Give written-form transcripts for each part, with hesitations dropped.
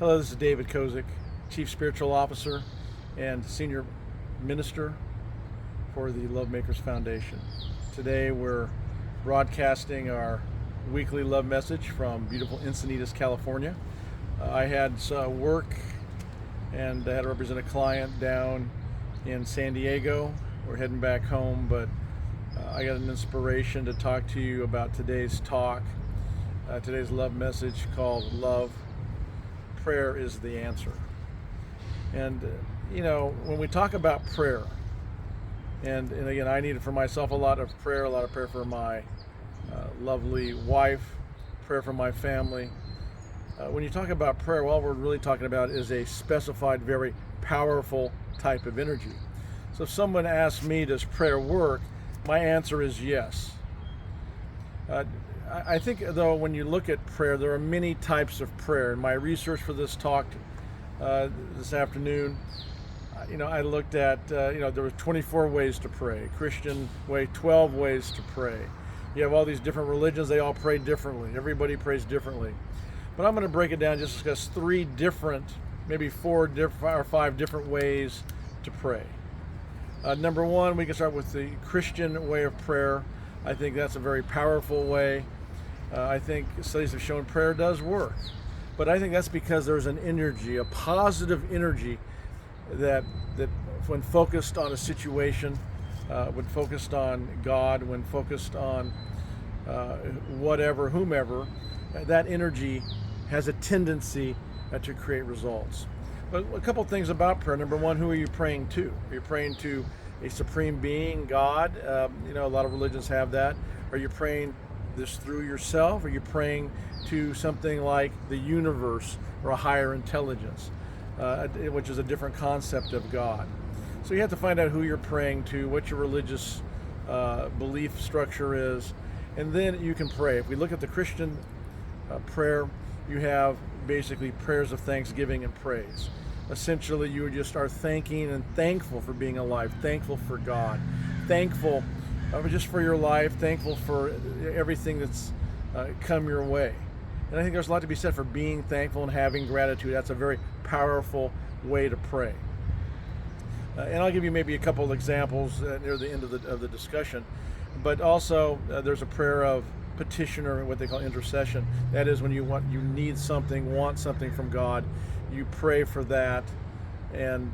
Hello, this is David Kozik, Chief Spiritual Officer and Senior Minister for the Love Makers Foundation. Today we're broadcasting our weekly love message from beautiful Encinitas, California. I had work and I had to represent a client down in San Diego. We're heading back home, but I got an inspiration to talk to you about today's talk, today's love message called Love. Prayer is the answer. And when we talk about prayer, and again, I needed for myself a lot of prayer for my lovely wife, prayer for my family. When you talk about prayer, all we're really talking about is a specified, very powerful type of energy. So if someone asks me, does prayer work? My answer is yes. I think, though, when you look at prayer, there are many types of prayer. In my research for this talk this afternoon, I looked at, there were 24 ways to pray. Christian way, 12 ways to pray. You have all these different religions, they all pray differently. Everybody prays differently. But I'm going to break it down, just discuss three different, maybe four or five different ways to pray. Number one, we can start with the Christian way of prayer. I think that's a very powerful way. I think studies have shown prayer does work. But I think that's because there's an energy, a positive energy that when focused on a situation, when focused on God, when focused on whomever, that energy has a tendency to create results. But a couple things about prayer. Number one, who are you praying to? Are you praying to a supreme being, God? A lot of religions have that. Are you praying this through yourself? Are you praying to something like the universe or a higher intelligence, which is a different concept of God? So you have to find out who you're praying to, what your religious belief structure is, and then you can pray. If we look at the Christian prayer, you have basically prayers of thanksgiving and praise. Essentially, you would just are thanking and thankful for being alive, thankful for God, thankful just for your life, thankful for everything that's come your way. And I think there's a lot to be said for being thankful and having gratitude. That's a very powerful way to pray. And I'll give you maybe a couple of examples near the end of the discussion. But also, there's a prayer of petition, or what they call intercession. That is when you need something, want something from God, you pray for that. And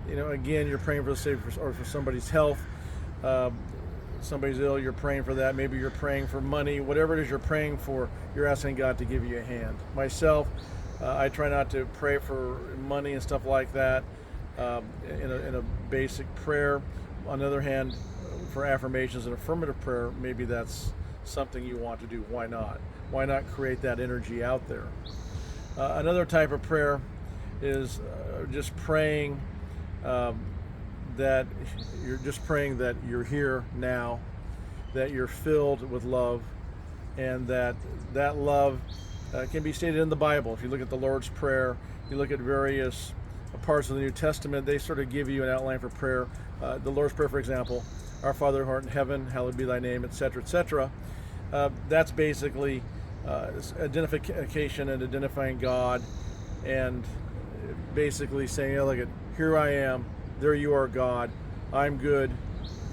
again, you're praying for the Savior or for somebody's health. Somebody's ill, you're praying for that. Maybe you're praying for money. Whatever it is you're praying for, you're asking God to give you a hand. Myself, I try not to pray for money and stuff like that in a basic prayer. On the other hand, for affirmations and affirmative prayer, maybe that's something you want to do. Why not? Why not create that energy out there? Another type of prayer is just praying that you're here now, that you're filled with love, and that love can be stated in the Bible. If you look at the Lord's Prayer, you look at various parts of the New Testament, they sort of give you an outline for prayer. The Lord's Prayer, for example, Our Father who art in heaven, hallowed be thy name, etc., etc. That's basically identification and identifying God, and basically saying, look at, here I am, there you are, God, I'm good,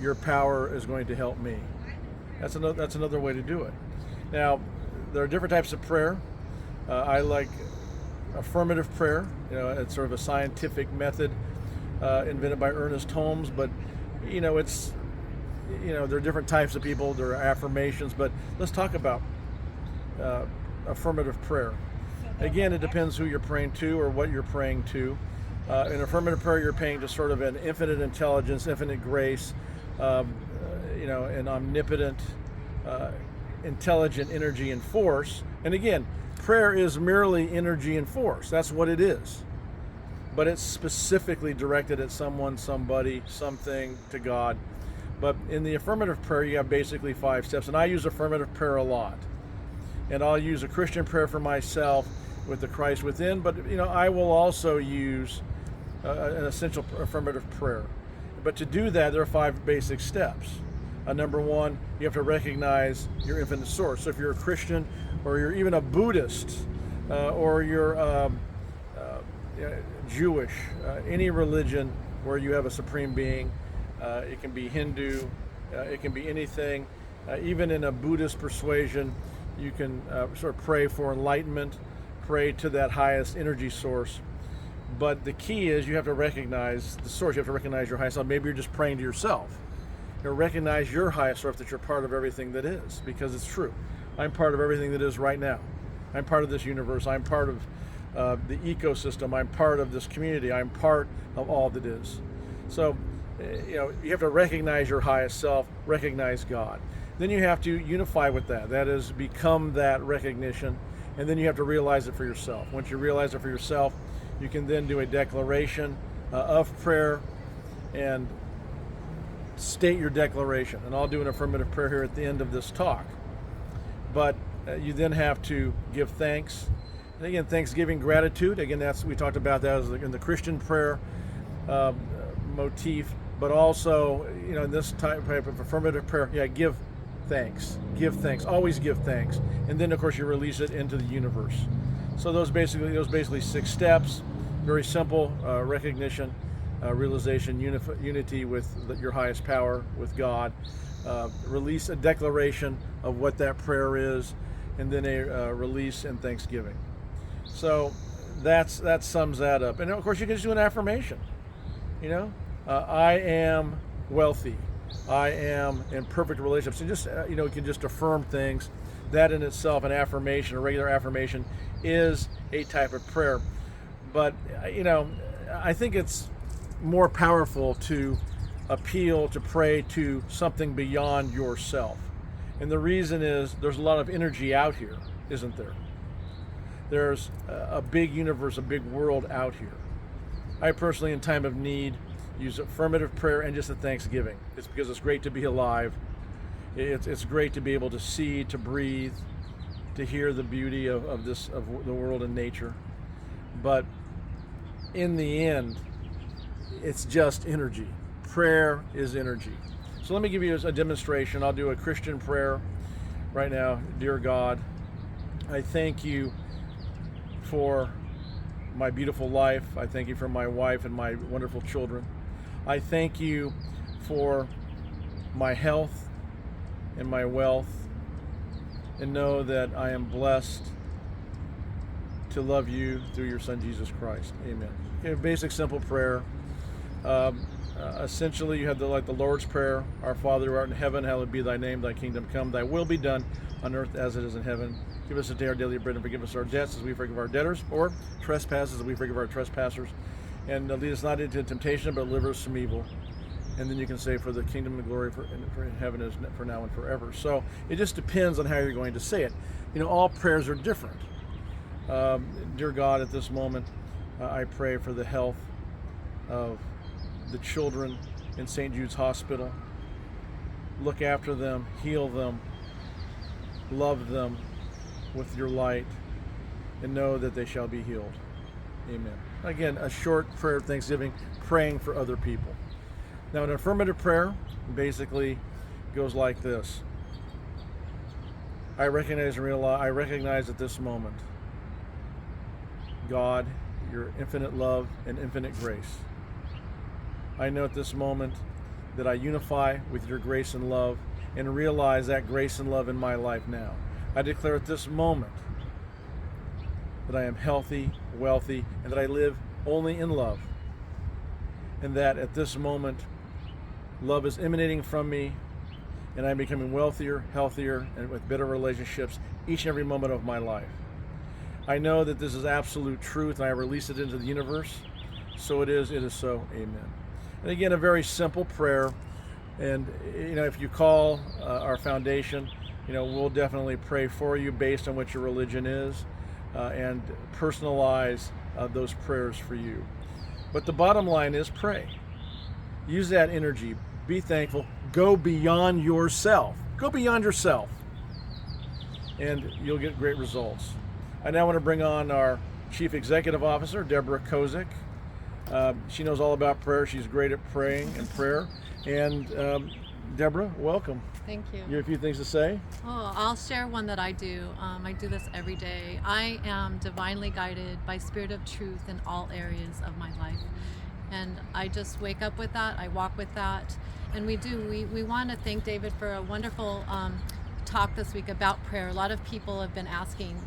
your power is going to help me. That's another way to do it. Now, there are different types of prayer. I like affirmative prayer. It's sort of a scientific method invented by Ernest Holmes, but there are different types of people. There are affirmations, but let's talk about affirmative prayer. Again, it depends who you're praying to or what you're praying to. In affirmative prayer, you're praying to sort of an infinite intelligence, infinite grace, an omnipotent, intelligent energy and force. And again, prayer is merely energy and force. That's what it is. But it's specifically directed at someone, somebody, something, to God. But in the affirmative prayer, you have basically 5 steps. And I use affirmative prayer a lot. And I'll use a Christian prayer for myself with the Christ within. But, I will also use an essential affirmative prayer. But to do that, there are 5 basic steps. Number one, you have to recognize your infinite source. So if you're a Christian, or you're even a Buddhist, or you're Jewish, any religion where you have a supreme being. It can be Hindu, it can be anything. Even in a Buddhist persuasion, you can sort of pray for enlightenment, pray to that highest energy source. But the key is you have to recognize the source. You have to recognize your highest self. Maybe you're just praying to yourself. Recognize your highest source, that you're part of everything that is, because it's true. I'm part of everything that is right now. I'm part of this universe. I'm part of the ecosystem. I'm part of this community. I'm part of all that is. So, you have to recognize your highest self, recognize God. Then you have to unify with that. That is, become that recognition, and then you have to realize it for yourself. Once you realize it for yourself, you can then do a declaration of prayer and state your declaration. And I'll do an affirmative prayer here at the end of this talk. But you then have to give thanks. And again, thanksgiving, gratitude. Again, we talked about that as in the Christian prayer motif. But also, in this type of affirmative prayer, give thanks. Give thanks. Always give thanks. And then, of course, you release it into the universe. So those basically 6 steps. Very simple: recognition, realization, unity with your highest power, with God. Release a declaration of what that prayer is, and then a release and thanksgiving. So that sums that up. And of course, you can just do an affirmation. I am wealthy. I am in perfect relationships. And just you can just affirm things. That in itself, an affirmation, a regular affirmation, is a type of prayer. But I think it's more powerful to appeal, to pray to something beyond yourself. And the reason is there's a lot of energy out here, isn't there? There's a big universe, a big world out here. I personally, in time of need, use affirmative prayer and just a thanksgiving. It's because it's great to be alive. It's great to be able to see, to breathe, to hear the beauty of the world and nature. But in the end, it's just energy. Prayer is energy. So let me give you a demonstration. I'll do a Christian prayer right now. Dear God, I thank you for my beautiful life. I thank you for my wife and my wonderful children. I thank you for my health and my wealth, and know that I am blessed to love you through your Son, Jesus Christ. Amen. Okay, basic, simple prayer. Essentially, you have the Lord's Prayer. Our Father who art in heaven, hallowed be thy name. Thy kingdom come. Thy will be done on earth as it is in heaven. Give us today our daily bread, and forgive us our debts as we forgive our debtors, or trespasses as we forgive our trespassers. And lead us not into temptation, but deliver us from evil. And then you can say, for the kingdom and glory for in heaven is for now and forever. So it just depends on how you're going to say it. All prayers are different. Dear God, at this moment, I pray for the health of the children in St. Jude's Hospital. Look after them, heal them, love them with your light, and know that they shall be healed. Amen. Again, a short prayer of thanksgiving, praying for other people. Now, an affirmative prayer basically goes like this. I recognize at this moment, God, your infinite love and infinite grace. I know at this moment that I unify with your grace and love and realize that grace and love in my life now. I declare at this moment that I am healthy, wealthy, and that I live only in love. And that at this moment, love is emanating from me, and I'm becoming wealthier, healthier, and with better relationships each and every moment of my life. I know that this is absolute truth, and I release it into the universe. So it is so. Amen. And again, a very simple prayer. And if you call our foundation, we'll definitely pray for you based on what your religion is, and personalize those prayers for you. But the bottom line is pray. Use that energy. Be thankful. Go beyond yourself. Go beyond yourself. And you'll get great results. I now want to bring on our Chief Executive Officer, Deborah Kozik. She knows all about prayer. She's great at praying and prayer. And Deborah, welcome. Thank you. You have a few things to say? Oh, I'll share one that I do. I do this every day. I am divinely guided by Spirit of Truth in all areas of my life. And I just wake up with that. I walk with that. And we want to thank David for a wonderful talk this week about prayer. A lot of people have been asking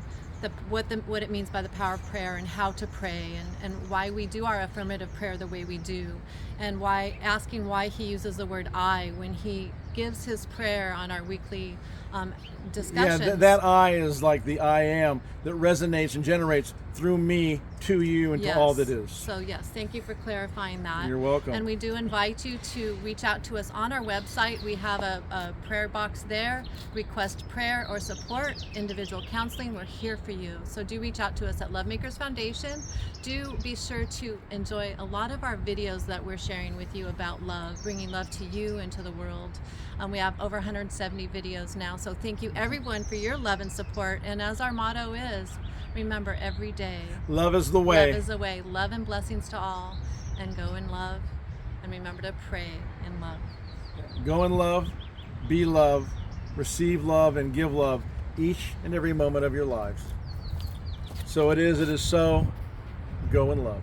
what it means by the power of prayer and how to pray and why we do our affirmative prayer the way we do, and asking why he uses the word I when he gives his prayer on our weekly discussions. Yeah, that I is like the I am that resonates and generates through me to you and to all that is. So yes, thank you for clarifying that. You're welcome. And we do invite you to reach out to us on our website. We have a prayer box there. Request prayer or support, individual counseling. We're here for you. So do reach out to us at Lovemakers Foundation. Do be sure to enjoy a lot of our videos that we're sharing with you about love, bringing love to you and to the world. We have over 170 videos now. So thank you everyone for your love and support. And as our motto is, remember every day, love is the way. Love is the way. Love and blessings to all. And go in love. And remember to pray in love. Go in love, be love, receive love, and give love each and every moment of your lives. So it is so. Go in love.